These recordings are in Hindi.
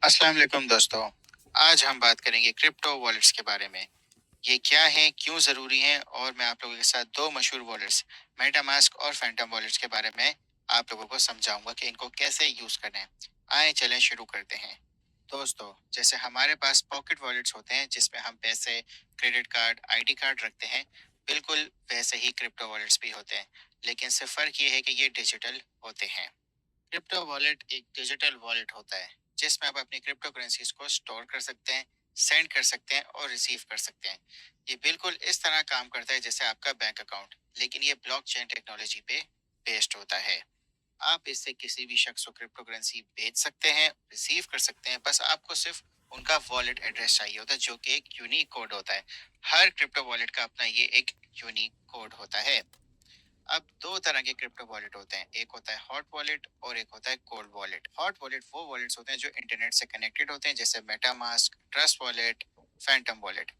अस्सलाम वालेकुम दोस्तों। आज हम बात करेंगे क्रिप्टो वॉलेट्स के बारे में। ये क्या हैं, क्यों ज़रूरी हैं और मैं आप लोगों के साथ दो मशहूर वॉलेट्स मेटामास्क और फैंटम वॉलेट्स के बारे में आप लोगों को समझाऊंगा कि इनको कैसे यूज़ करना है। आए चलें शुरू करते हैं। दोस्तों, जैसे हमारे पास पॉकेट वॉलेट्स होते हैं जिसमें हम पैसे, क्रेडिट कार्ड, आईडी कार्ड रखते हैं, बिल्कुल वैसे ही क्रिप्टो वॉलेट्स भी होते हैं। लेकिन सिर्फ फ़र्क ये है कि ये डिजिटल होते हैं। क्रिप्टो वॉलेट एक डिजिटल वॉलेट होता है जिसमें आप अपनी क्रिप्टो करेंसीज को स्टोर कर सकते हैं, सेंड कर सकते हैं और रिसीव कर सकते हैं। ये बिल्कुल इस तरह काम करता है जैसे आपका बैंक अकाउंट, लेकिन ये ब्लॉकचेन टेक्नोलॉजी पे बेस्ड होता है। आप इससे किसी भी शख्स को क्रिप्टो करेंसी भेज सकते हैं, रिसीव कर सकते हैं, बस आपको सिर्फ उनका वॉलेट एड्रेस चाहिए होता है जो कि एक यूनिक कोड होता है। हर क्रिप्टो वॉलेट का अपना ये एक यूनिक कोड होता है। अब दो तरह के क्रिप्टो वॉलेट होते हैं, एक होता है हॉट वॉलेट और एक होता है कोल्ड वॉलेट। हॉट वॉलेट वो वॉलेट्स होते हैं जो इंटरनेट से कनेक्टेड होते हैं, जैसे MetaMask, trust wallet, Phantom wallet.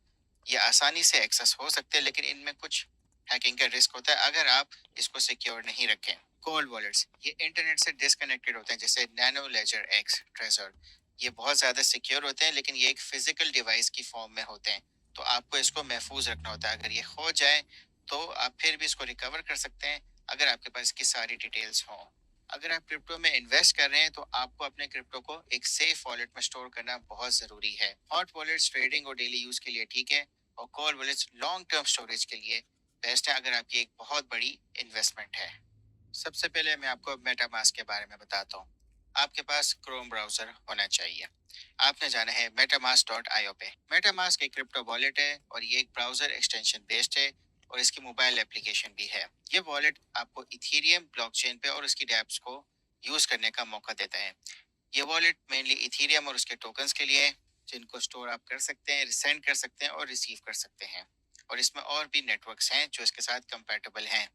ये आसानी से एक्सेस हो सकते हैं लेकिन इनमें कुछ हैकिंग का रिस्क होता है अगर आप इसको सिक्योर नहीं रखें। कोल्ड वॉलेट्स ये इंटरनेट से डिस्कनेक्टेड होते हैं, जैसे नैनो लेजर एक्स ट्रेजर। ये बहुत ज्यादा सिक्योर होते हैं लेकिन ये एक फिजिकल डिवाइस की फॉर्म में होते हैं, तो आपको इसको महफूज रखना होता है। अगर ये खो जाए तो आप फिर भी इसको रिकवर कर सकते हैं अगर आपके पास इसकी सारी डिटेल्स हों। अगर आप क्रिप्टो में इन्वेस्ट कर रहे हैं तो आपको अपने क्रिप्टो को एक सेफ वॉलेट में स्टोर करना बहुत जरूरी है। हॉट वॉलेट्स ट्रेडिंग और डेली यूज के लिए ठीक है, और cold wallets long term storage के लिए बेस्ट है अगर आपकी एक बहुत बड़ी इन्वेस्टमेंट है। सबसे पहले मैं आपको मेटामास्क के बारे में बताता हूँ। आपके पास क्रोम ब्राउजर होना चाहिए। आपने जाना है metamask.io पे। मेटामास्क एक क्रिप्टो वॉलेट है और ये एक ब्राउजर एक्सटेंशन बेस्ड है और इसकी मोबाइल एप्लीकेशन भी है। ये वॉलेट आपको इथेरियम ब्लॉकचेन पे और उसकी डैप्स को यूज करने का मौका देता है। ये वॉलेट मेनली इथेरियम और उसके टोकन्स के लिए है, जिनको स्टोर आप कर सकते हैं, सेंड कर सकते हैं और रिसीव कर सकते हैं। और इसमें और भी नेटवर्क्स हैं जो इसके साथ कंपैटिबल हैं।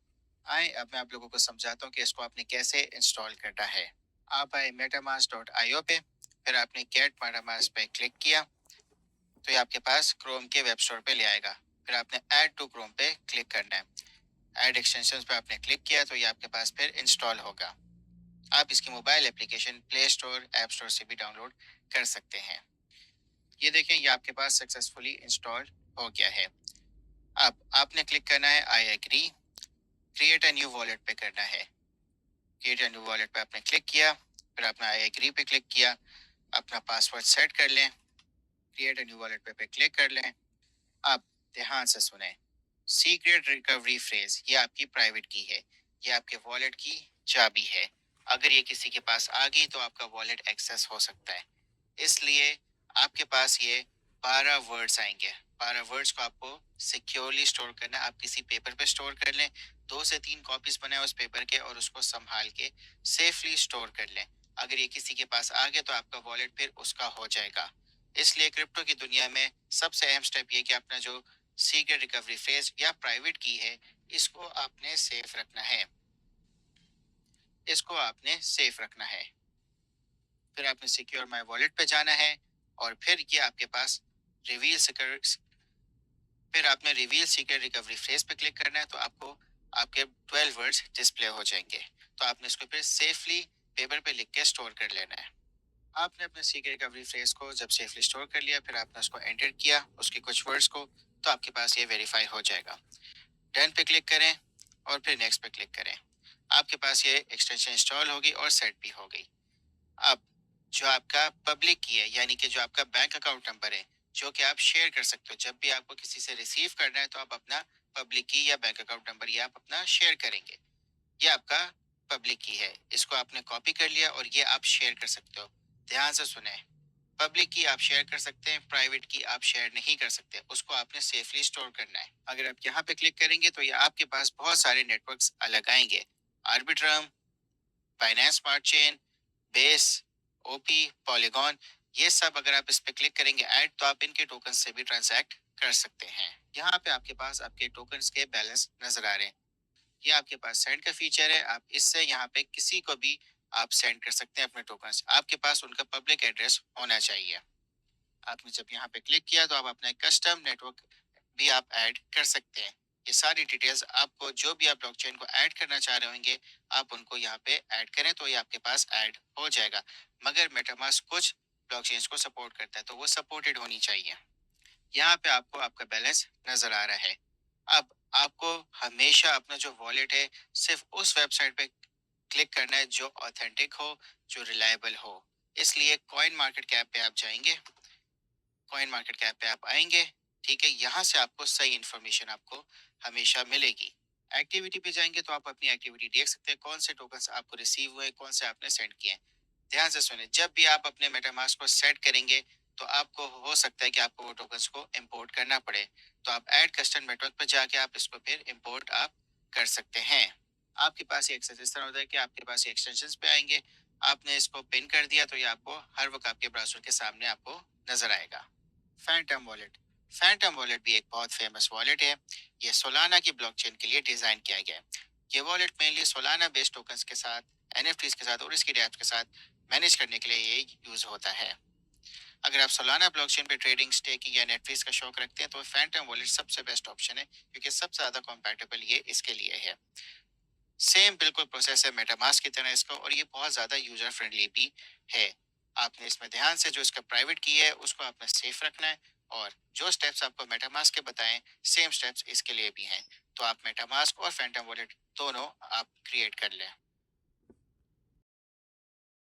आए अब मैं आप लोगों को समझाता हूँ कि इसको आपने कैसे इंस्टॉल करना है। आप आए metamask.io पे, फिर आपने गेट metamask पे क्लिक किया तो ये आपके पास क्रोम के वेब स्टोर पे ले आएगा। फिर आपने ऐड टू क्रोम पे क्लिक करना है। ऐड एक्सटेंशंस पे आपने क्लिक किया तो ये आपके पास फिर इंस्टॉल होगा। आप इसकी mobile application play store, app store से भी डाउनलोड कर सकते हैं। ये देखें, ये आपके पास सक्सेसफुली इंस्टॉल हो गया है। अब आपने क्लिक करना है I agree. Create a new wallet पे करना है। क्रिएट अ न्यू वॉलेट पे आपने क्लिक किया, फिर आपने आई एग्री पे क्लिक किया। अपना पासवर्ड सेट कर लें। क्रिएट अ न्यू वॉलेट पे क्लिक कर लें। अब ध्यान से सुने, सीक्रेट रिकवरी फ्रेज ये आपकी प्राइवेट की है, ये आपके वॉलेट की चाबी है। अगर ये किसी के पास आ गई तो आपका वॉलेट एक्सेस हो सकता है। इसलिए आपके पास ये 12 वर्ड्स आएंगे। 12 वर्ड्स को आपको सिक्योरली स्टोर करना है। आप किसी पेपर पे स्टोर कर लें, 2 से 3 कॉपीज बनाए उस पेपर के और उसको संभाल के सेफली स्टोर कर लें। अगर ये किसी के पास आ गया तो आपका वॉलेट फिर उसका हो जाएगा। इसलिए क्रिप्टो की दुनिया में सबसे अहम स्टेप ये कि अपना जो सीक्रेट रिकवरी फ्रेज या प्राइवेट की है, इसको आपने सेफ रखना है। इसको आपने सेफ रखना है। फिर आपने सिक्योर माय वॉलेट पे जाना है और फिर ये आपके पास रिवील सिक्योर, फिर आपने रिवील सीक्रेट रिकवरी फ्रेज पे क्लिक करना है तो आपको आपके 12 वर्ड्स डिस्प्ले हो जाएंगे। तो आपने इसको फिर सेफली पेपर पे लिख के स्टोर कर लेना है। आपने अपने सीक्रेट रिकवरी फ्रेज को जब सेफली स्टोर कर लिया, फिर आपने उसको एंटर किया उसके कुछ वर्ड्स को, तो आपके पास ये वेरीफाई हो जाएगा। डन पे क्लिक करें और फिर नेक्स्ट पे क्लिक करें। आपके पास ये एक्सटेंशन इंस्टॉल होगी और सेट भी हो गई। अब जो आपका पब्लिक की है, यानी कि जो आपका बैंक अकाउंट नंबर है, जो कि आप शेयर कर सकते हो, जब भी आपको किसी से रिसीव करना है तो आप अपना पब्लिक की या बैंक अकाउंट नंबर ये आप अपना शेयर करेंगे। ये आपका पब्लिक की है, इसको आपने कॉपी कर लिया और ये आप शेयर कर सकते हो। ध्यान से सुने, पब्लिक की आप शेयर कर सकते हैं, प्राइवेट की आप शेयर नहीं कर सकते, उसको आपने सेफली स्टोर करना है। अगर आप यहाँ पे क्लिक करेंगे तो ये आपके पास बहुत सारे नेटवर्क्स अलग आएंगे। Arbitrum, Binance smart chain, base, OP, polygon, ये सब अगर आप इस पे क्लिक करेंगे ऐड, तो आप इनके टोकन से भी ट्रांजैक्ट कर सकते हैं। यहाँ पे आपके पास आपके टोकन्स के बैलेंस नजर आ रहे हैं। ये आपके पास सेंड का फीचर है, आप इससे यहाँ पे किसी को भी आप सेंड कर सकते हैं अपने टोकन्स। आपके पास उनका पब्लिक एड्रेस होना चाहिए। आपने जब यहाँ पे क्लिक किया तो आप अपना कस्टम नेटवर्क भी आप ऐड कर सकते हैं। ये सारी डिटेल्स आपको जो भी आप ब्लॉकचेन को ऐड करना चाह रहे होंगे, आप उनको यहाँ पे ऐड करें तो ये आपके पास ऐड हो जाएगा। मगर मेटामास्क कुछ ब्लॉकचेन्स को सपोर्ट करता है, तो वो सपोर्टेड होनी चाहिए। यहाँ पे आपको आपका बैलेंस नजर आ रहा है। अब आपको हमेशा अपना जो वॉलेट है सिर्फ उस वेबसाइट पे क्लिक करना है जो ऑथेंटिक हो, जो रिलायबल हो। इसलिए कॉइन मार्केट कैप पे आप जाएंगे, कॉइन मार्केट कैप पे आप आएंगे, ठीक है। यहाँ से आपको सही इंफॉर्मेशन आपको हमेशा मिलेगी। एक्टिविटी पे जाएंगे तो आप अपनी एक्टिविटी देख सकते हैं, कौन से टोकन्स आपको रिसीव हुए, कौन से आपने सेंड किए हैं। ध्यान से सुने, जब भी आप अपने मेटामास्क को सेट करेंगे तो आपको हो सकता है कि आपको वो टोकन्स को इंपोर्ट करना पड़े, तो आप ऐड कस्टम मेथड पर जाके आप इसको फिर इंपोर्ट आप कर सकते हैं। आपके पास ये एक्सेस इस तरह होता है कि आपके पास एक्सटेंशन पे आएंगे, आपने इसको पिन कर दिया तो ये आपको हर वक्त आपके ब्राउजर के सामने आपको नजर आएगा। फैंटम वॉलेट, फैंटम वॉलेट भी एक बहुत फेमस वॉलेट है। ये सोलाना की ब्लॉकचेन के लिए डिजाइन किया गया है। ये wallet mainly Solana based tokens के साथ, एनएफटीज के साथ और इसकी डैप्स के साथ मैनेज करने के लिए ये यूज होता है। अगर आप सोलाना ब्लॉकचेन पे ट्रेडिंग, स्टेकिंग या नेटफ्लिक्स का शौक रखते हैं तो फैंटम वॉलेट सबसे बेस्ट ऑप्शन है, क्योंकि सबसे ज्यादा कॉम्पैटिबल ये इसके लिए है। सेम बिल्कुल प्रोसेस है मेटामास्क की तरह इसका, और ये बहुत ज़्यादा यूजर फ्रेंडली भी है। आपने इसमें ध्यान से जो इसका प्राइवेट की है उसको आपने सेफ रखना है, और जो स्टेप्स आपको मेटामास्क के बताएं सेम स्टेप्स इसके लिए भी हैं। तो आप मेटामास्क और फैंटम वॉलेट दोनों आप क्रिएट कर लें।